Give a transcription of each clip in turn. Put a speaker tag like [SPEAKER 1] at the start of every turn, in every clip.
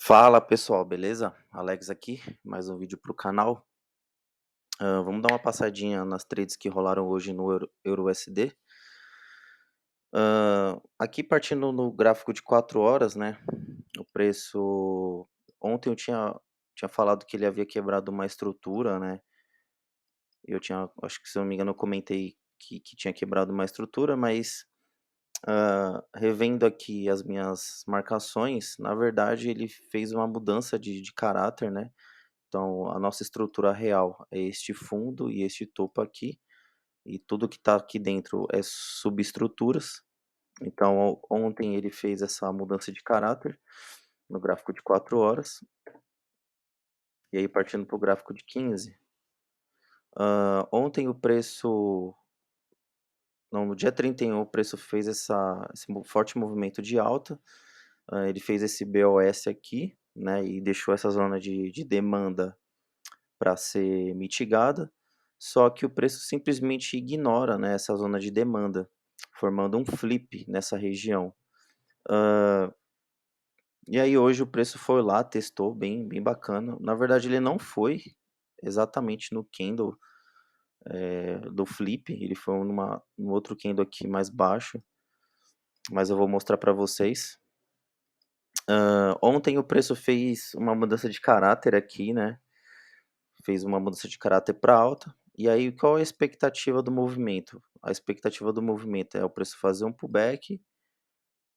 [SPEAKER 1] Fala pessoal, beleza? Alex aqui, mais um vídeo para o canal. Vamos dar uma passadinha nas trades que rolaram hoje no EURUSD. Aqui partindo no gráfico de 4 horas, né? O preço. Ontem eu tinha falado que ele havia quebrado uma estrutura, né? Acho que se eu não me engano, eu comentei que tinha quebrado uma estrutura, mas revendo aqui as minhas marcações, na verdade ele fez uma mudança de caráter, né? Então, a nossa estrutura real é este fundo e este topo aqui, e tudo que está aqui dentro é subestruturas. Então, ontem ele fez essa mudança de caráter no gráfico de 4 horas, e aí partindo para o gráfico de 15. Ontem o preço, não, no dia 31 o preço fez esse forte movimento de alta. Ele fez esse BOS aqui, né, e deixou essa zona de demanda para ser mitigada, só que o preço simplesmente ignora, né, essa zona de demanda, formando um flip nessa região. E aí hoje o preço foi lá, testou bem bacana. Na verdade ele não foi exatamente no candle do flip, ele foi num outro candle aqui mais baixo, mas eu vou mostrar para vocês. Ontem o preço fez uma mudança de caráter aqui, né? Fez uma mudança de caráter para alta. E aí, qual é a expectativa do movimento? A expectativa do movimento é o preço fazer um pullback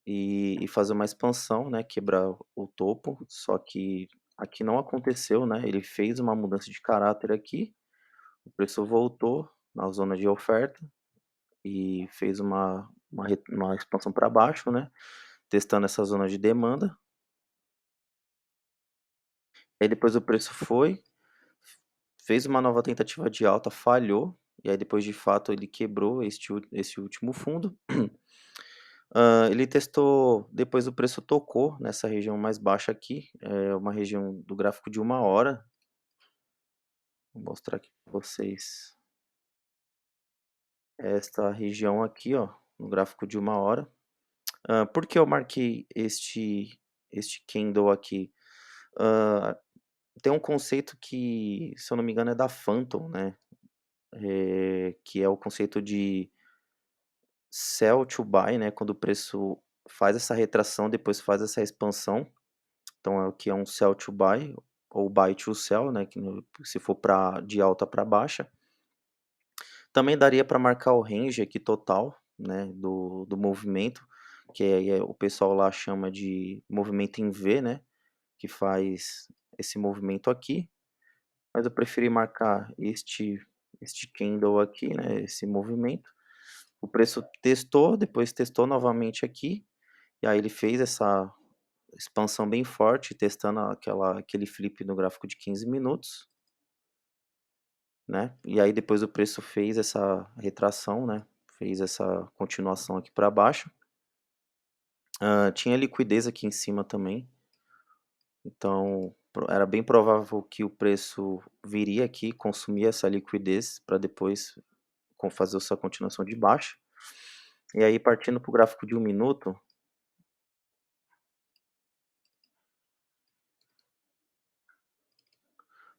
[SPEAKER 1] e fazer uma expansão, né? Quebrar o topo. Só que aqui não aconteceu, né? Ele fez uma mudança de caráter aqui. O preço voltou na zona de oferta e fez uma expansão para baixo, né? Testando essa zona de demanda. Aí depois o preço fez uma nova tentativa de alta, falhou, e aí depois de fato ele quebrou esse último fundo. Ele testou, depois o preço tocou nessa região mais baixa aqui, é uma região do gráfico de 1 hora. Vou mostrar aqui para vocês esta região aqui, ó, no gráfico de 1 hora. Por que eu marquei este candle aqui? Ah, Tem um conceito que, se eu não me engano, é da Phantom, né? Que é o conceito de sell to buy, né, quando o preço faz essa retração, depois faz essa expansão. Então é o que é um sell to buy ou buy to sell, né, que se for de alta para baixa. Também daria para marcar o range aqui total, né, do movimento, que o pessoal lá chama de movimento em V, né, que faz esse movimento aqui. Mas eu preferi marcar este candle aqui, né, esse movimento. O preço testou, depois testou novamente aqui, e aí ele fez essa expansão bem forte, testando aquele flip no gráfico de 15 minutos, né? E aí depois o preço fez essa retração, né? Fez essa continuação aqui para baixo. Tinha liquidez aqui em cima também, então era bem provável que o preço viria aqui, consumir essa liquidez para depois fazer essa continuação de baixa. E aí partindo para o gráfico de 1 minuto,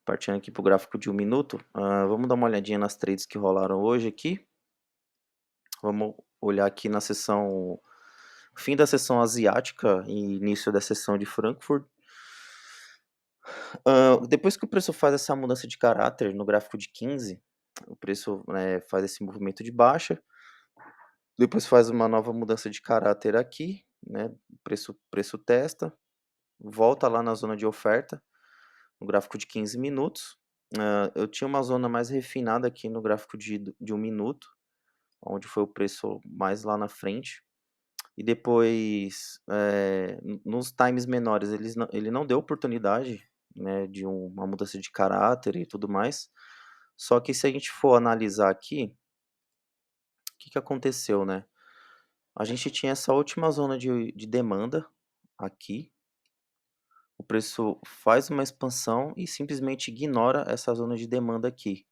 [SPEAKER 1] partindo aqui para o gráfico de 1 minuto, vamos dar uma olhadinha nas trades que rolaram hoje aqui. Vamos olhar aqui na sessão, fim da sessão asiática e início da sessão de Frankfurt. Depois que o preço faz essa mudança de caráter no gráfico de 15, o preço, né, faz esse movimento de baixa, depois faz uma nova mudança de caráter aqui, né, o preço testa, volta lá na zona de oferta, no gráfico de 15 minutos. Eu tinha uma zona mais refinada aqui no gráfico de 1 minuto, onde foi o preço mais lá na frente. E depois, nos times menores, ele não deu oportunidade, né, de uma mudança de caráter e tudo mais. Só que se a gente for analisar aqui, o que aconteceu, né? A gente tinha essa última zona de demanda aqui. O preço faz uma expansão e simplesmente ignora essa zona de demanda aqui.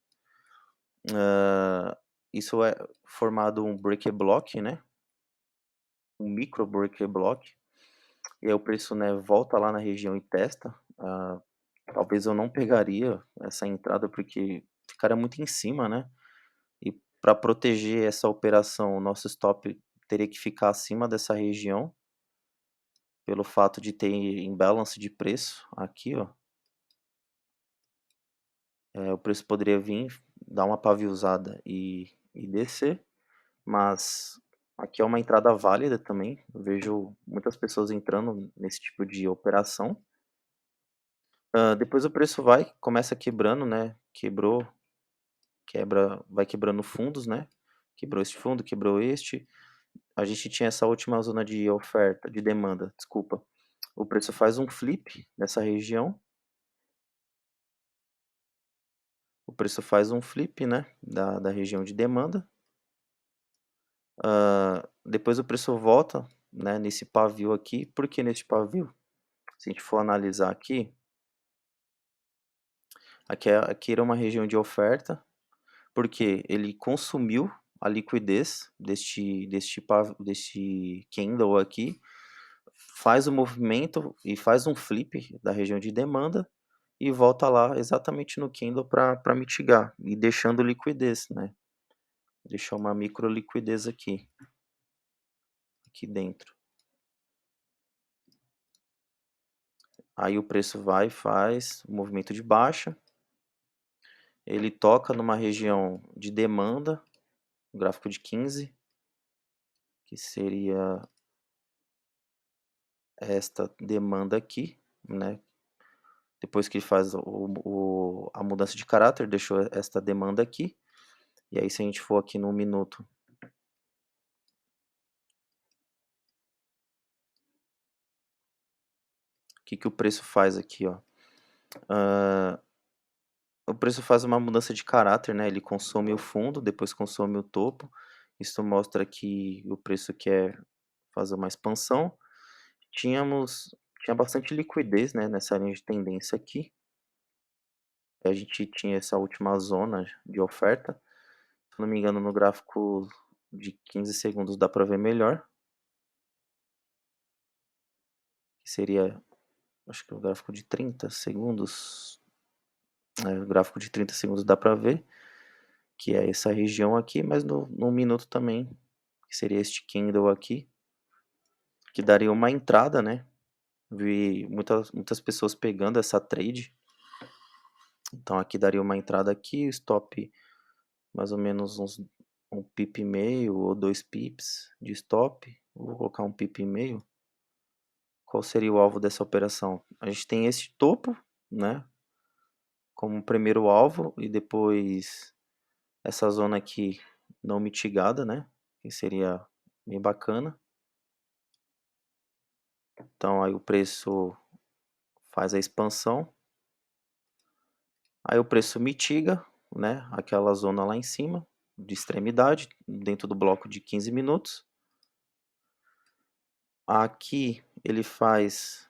[SPEAKER 1] Isso é formado um break block, né? Um micro break block. e aí o preço, né, volta lá na região e testa, talvez eu não pegaria essa entrada, porque ficaria muito em cima, né, e para proteger essa operação, o nosso stop teria que ficar acima dessa região, pelo fato de ter imbalance de preço aqui, ó. O preço poderia vir, dar uma paviuzada e descer, mas aqui é uma entrada válida também. Eu vejo muitas pessoas entrando nesse tipo de operação. Depois o preço vai, começa quebrando, né? Vai quebrando fundos, né? Quebrou este fundo, quebrou este. A gente tinha essa última zona de oferta, de demanda, desculpa. O preço faz um flip nessa região. O preço faz um flip, né? Da região de demanda. Depois o preço volta, né, nesse pavio aqui. Por que nesse pavio? Se a gente for analisar aqui, aqui era uma região de oferta, porque ele consumiu a liquidez deste candle aqui, faz o movimento e faz um flip da região de demanda e volta lá exatamente no candle para mitigar e deixando liquidez, né? Deixar uma micro liquidez aqui dentro. Aí o preço vai e faz o movimento de baixa. Ele toca numa região de demanda, gráfico de 15, que seria esta demanda aqui, né? Depois que ele faz a mudança de caráter, deixou esta demanda aqui. E aí se a gente for aqui no minuto, o que o preço faz aqui, ó? O preço faz uma mudança de caráter, né? Ele consome o fundo, depois consome o topo. Isso mostra que o preço quer fazer uma expansão. Tinha bastante liquidez, né, nessa linha de tendência aqui. A gente tinha essa última zona de oferta. Se não me engano, no gráfico de 15 segundos dá para ver melhor. Que seria, acho que o gráfico de 30 segundos. O gráfico de 30 segundos dá para ver, que é essa região aqui, mas no minuto também, que seria este candle aqui, que daria uma entrada, né? Vi muitas pessoas pegando essa trade. Então aqui daria uma entrada aqui, stop mais ou menos um pip e meio ou 2 pips de stop. Vou colocar um pip e meio. Qual seria o alvo dessa operação? A gente tem esse topo, né, como primeiro alvo, e depois essa zona aqui não mitigada, né, que seria bem bacana. Então aí o preço faz a expansão. Aí o preço mitiga, né, aquela zona lá em cima, de extremidade, dentro do bloco de 15 minutos. Aqui ele faz.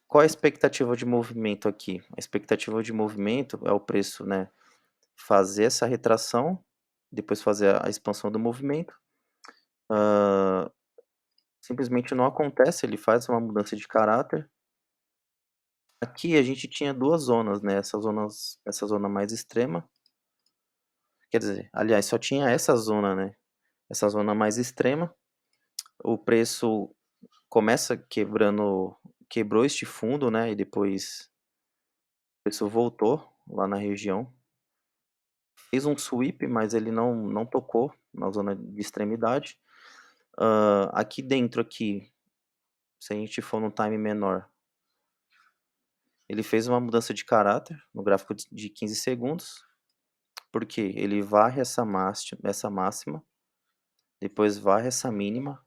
[SPEAKER 1] Qual a expectativa de movimento aqui? A expectativa de movimento é o preço, né, fazer essa retração, depois fazer a expansão do movimento. Simplesmente não acontece, ele faz uma mudança de caráter. Aqui a gente tinha duas zonas, né? Essa zona mais extrema. Quer dizer, aliás, só tinha essa zona, né? Essa zona mais extrema. O preço começa quebrou este fundo, né? E depois o preço voltou lá na região. Fez um sweep, mas ele não tocou na zona de extremidade. Aqui dentro, aqui, se a gente for no time menor, ele fez uma mudança de caráter no gráfico de 15 segundos, porque ele varre essa máxima, depois varre essa mínima.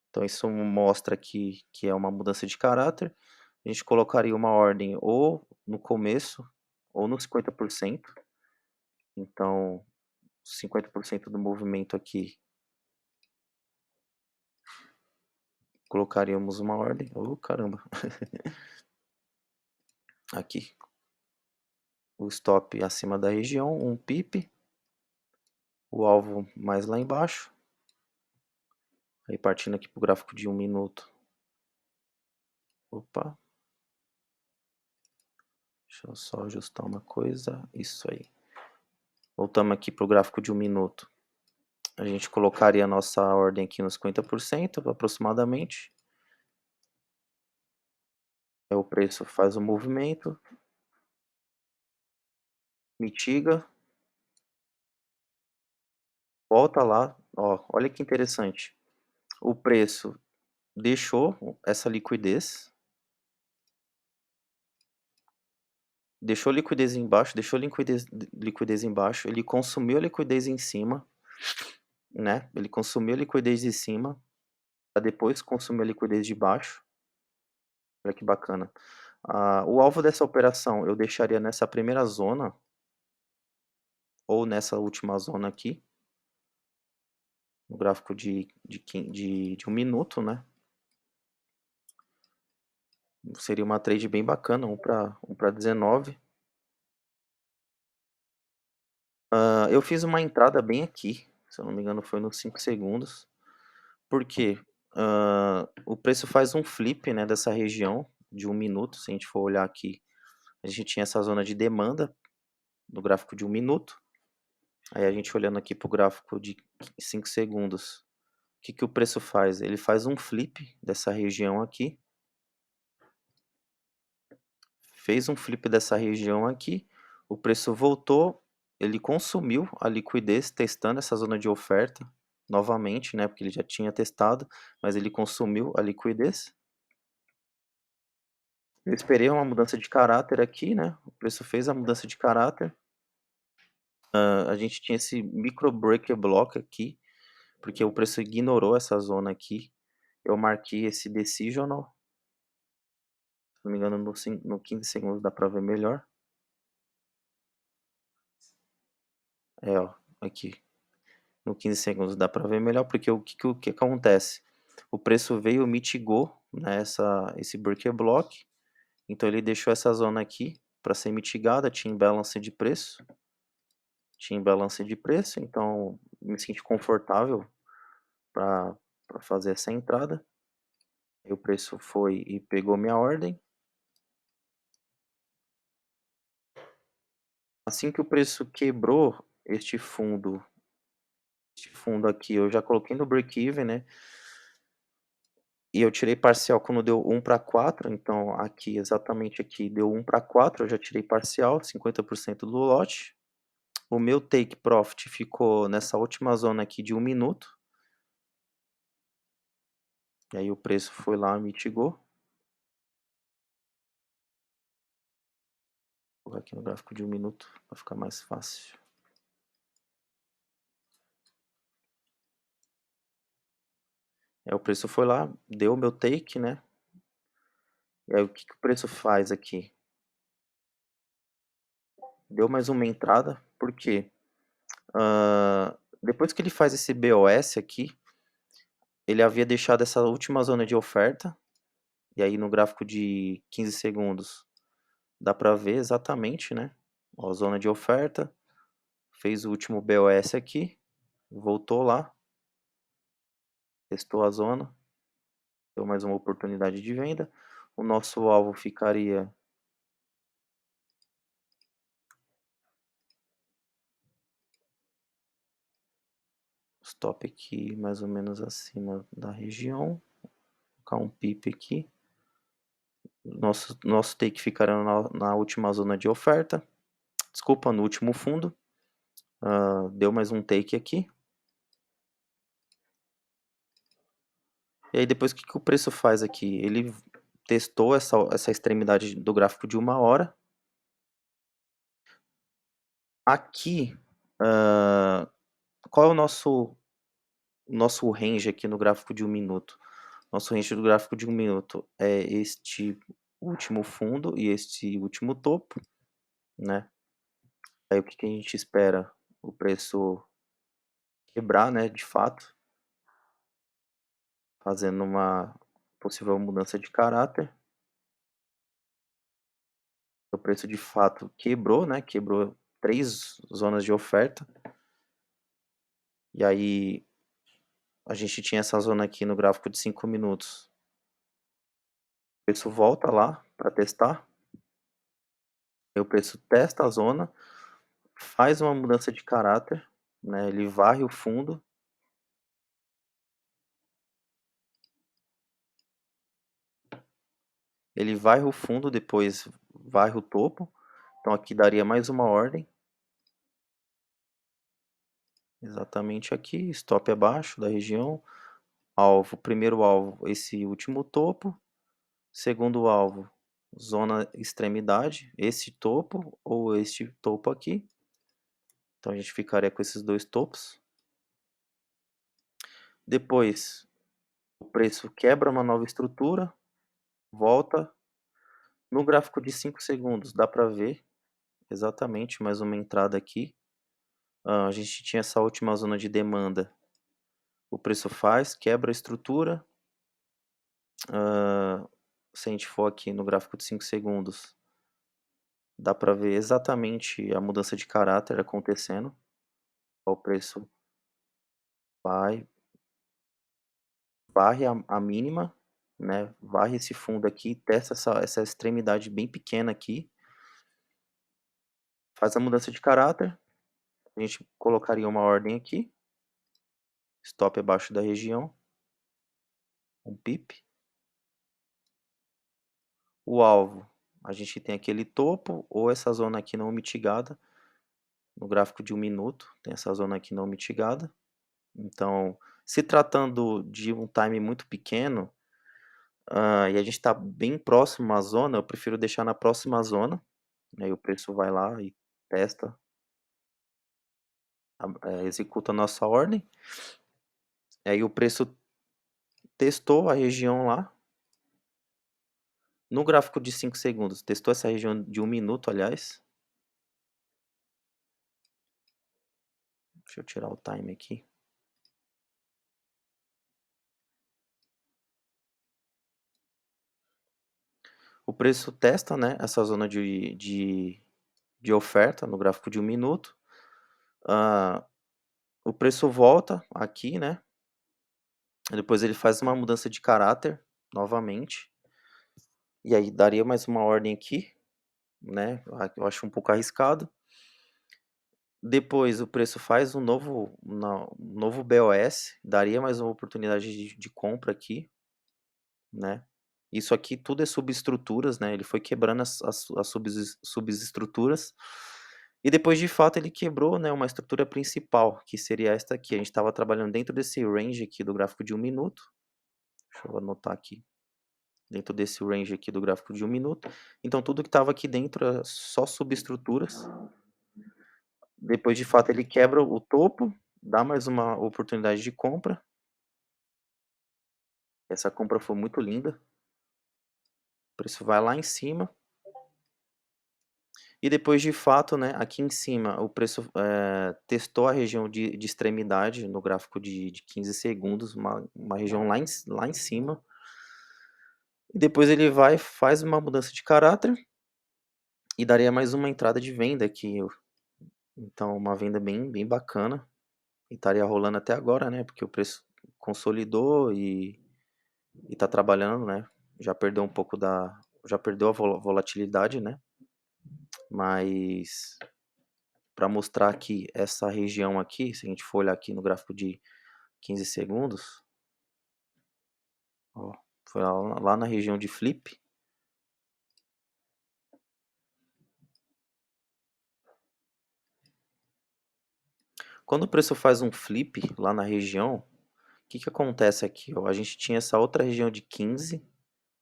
[SPEAKER 1] Então isso mostra que é uma mudança de caráter. A gente colocaria uma ordem ou no começo ou no 50%. Então 50% do movimento aqui, colocaríamos uma ordem. Oh, caramba! Aqui, o stop acima da região, um pip, o alvo mais lá embaixo. Aí partindo aqui para o gráfico de 1 minuto. Opa. Deixa eu só ajustar uma coisa. Isso aí. Voltamos aqui para o gráfico de 1 minuto. A gente colocaria a nossa ordem aqui nos 50% aproximadamente. Aí o preço faz o movimento, mitiga, volta lá. Ó, olha que interessante. O preço deixou essa liquidez. Deixou liquidez embaixo, deixou liquidez embaixo, ele consumiu a liquidez em cima, né? Ele consumiu a liquidez de cima, para depois consumir a liquidez de baixo. Olha que bacana. O alvo dessa operação eu deixaria nessa primeira zona, ou nessa última zona aqui, no gráfico de 1 minuto, né? Seria uma trade bem bacana, 1 para 19. Eu fiz uma entrada bem aqui, se eu não me engano foi nos 5 segundos. Por quê? O preço faz um flip, né, dessa região de 1 minuto. Se a gente for olhar aqui, a gente tinha essa zona de demanda no gráfico de 1 minuto. Aí a gente olhando aqui para o gráfico de 5 segundos, o que o preço faz? Ele faz um flip dessa região aqui. Fez um flip dessa região aqui, o preço voltou, ele consumiu a liquidez testando essa zona de oferta novamente, né, porque ele já tinha testado, mas ele consumiu a liquidez. Eu esperei uma mudança de caráter aqui, né, o preço fez a mudança de caráter. A gente tinha esse micro break block aqui, porque o preço ignorou essa zona aqui. Eu marquei esse decisional, se não me engano no 15 segundos dá para ver melhor. Ó, aqui. No 15 segundos dá para ver melhor, porque o que acontece? O preço veio, mitigou, né, esse break block, então ele deixou essa zona aqui para ser mitigada, tinha imbalance de preço, então me senti confortável para fazer essa entrada. Aí o preço foi e pegou minha ordem. Assim que o preço quebrou este fundo aqui, eu já coloquei no break-even, né? E eu tirei parcial quando deu 1 para 4, então aqui, exatamente aqui, deu 1 para 4, eu já tirei parcial, 50% do lote. O meu take profit ficou nessa última zona aqui de 1 minuto. E aí o preço foi lá, mitigou. Vou colocar aqui no gráfico de 1 minuto para ficar mais fácil. O preço foi lá, deu o meu take, né? E aí o que o preço faz aqui? Deu mais uma entrada, por quê? Depois que ele faz esse BOS aqui, ele havia deixado essa última zona de oferta, e aí no gráfico de 15 segundos dá para ver exatamente, né? Ó, zona de oferta, fez o último BOS aqui, voltou lá, testou a zona, deu mais uma oportunidade de venda. O nosso alvo ficaria stop aqui mais ou menos acima da região, vou colocar um pip aqui. Nosso take ficará na última zona de oferta, desculpa, no último fundo. Deu mais um take aqui. E aí depois o que o preço faz aqui? Ele testou essa extremidade do gráfico de 1 hora. Aqui, qual é o nosso range aqui no gráfico de 1 minuto? Nosso range do gráfico de 1 minuto é este último fundo e este último topo, né? Aí o que a gente espera? O preço quebrar, né, de fato, fazendo uma possível mudança de caráter. O preço de fato quebrou, né? Quebrou 3 zonas de oferta. E aí a gente tinha essa zona aqui no gráfico de 5 minutos. O preço volta lá para testar, aí o preço testa a zona, faz uma mudança de caráter, né, ele varre o fundo, depois varre o topo, então aqui daria mais uma ordem, exatamente aqui, stop abaixo da região, alvo, primeiro alvo, esse último topo, segundo alvo, zona extremidade, esse topo ou este topo aqui, então a gente ficaria com esses dois topos. Depois, o preço quebra uma nova estrutura, volta. No gráfico de 5 segundos, dá para ver exatamente mais uma entrada aqui. A gente tinha essa última zona de demanda. O preço faz, quebra a estrutura. Se a gente for aqui no gráfico de 5 segundos, dá para ver exatamente a mudança de caráter acontecendo. O preço vai, varre a mínima, né? Varre esse fundo aqui, testa essa extremidade bem pequena aqui, faz a mudança de caráter. A gente colocaria uma ordem aqui, stop abaixo da região, um pip. O alvo, a gente tem aquele topo ou essa zona aqui não mitigada, no gráfico de 1 minuto, tem essa zona aqui não mitigada. Então, se tratando de um time muito pequeno, e a gente está bem próximo à zona, eu prefiro deixar na próxima zona, aí o preço vai lá e testa, executa a nossa ordem, aí o preço testou a região lá, no gráfico de 5 segundos, testou essa região de 1 minuto, aliás. Deixa eu tirar o time aqui. O preço testa, né, essa zona de oferta no gráfico de 1 minuto. O preço volta aqui, né? Depois ele faz uma mudança de caráter novamente. E aí daria mais uma ordem aqui, né? Eu acho um pouco arriscado. Depois o preço faz um novo BOS, daria mais uma oportunidade de compra aqui, né? Isso aqui tudo é subestruturas, né? Ele foi quebrando as subestruturas. E depois, de fato, ele quebrou, né, uma estrutura principal, que seria esta aqui. A gente estava trabalhando dentro desse range aqui do gráfico de 1 minuto. Deixa eu anotar aqui. Dentro desse range aqui do gráfico de 1 minuto. Então, tudo que estava aqui dentro é só subestruturas. Depois, de fato, ele quebra o topo, dá mais uma oportunidade de compra. Essa compra foi muito linda. O preço vai lá em cima. E depois, de fato, né, aqui em cima, o preço testou a região de extremidade no gráfico de 15 segundos, uma região lá em cima. E depois ele vai, faz uma mudança de caráter e daria mais uma entrada de venda aqui. Então, uma venda bem bacana. E estaria rolando até agora, né? Porque o preço consolidou e está trabalhando, né? Já perdeu um pouco já perdeu a volatilidade, né? Mas para mostrar aqui essa região aqui, se a gente for olhar aqui no gráfico de 15 segundos, ó, foi lá na região de flip. Quando o preço faz um flip lá na região, o que acontece aqui? Ó? A gente tinha essa outra região de 15,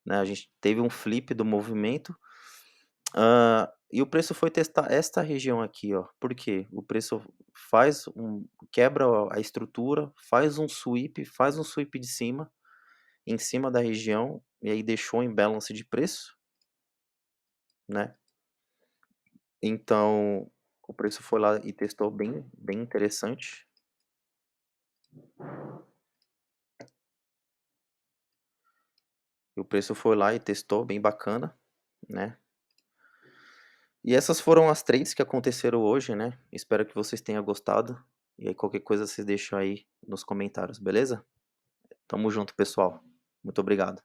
[SPEAKER 1] né? A gente teve um flip do movimento, e o preço foi testar esta região aqui, ó. Por quê? O preço quebra a estrutura, faz um sweep de cima, em cima da região, e aí deixou em balance de preço, né? Então, o preço foi lá e testou bem interessante. E o preço foi lá e testou bem bacana, né? E essas foram as trades que aconteceram hoje, né? Espero que vocês tenham gostado. E aí qualquer coisa vocês deixam aí nos comentários, beleza? Tamo junto, pessoal. Muito obrigado.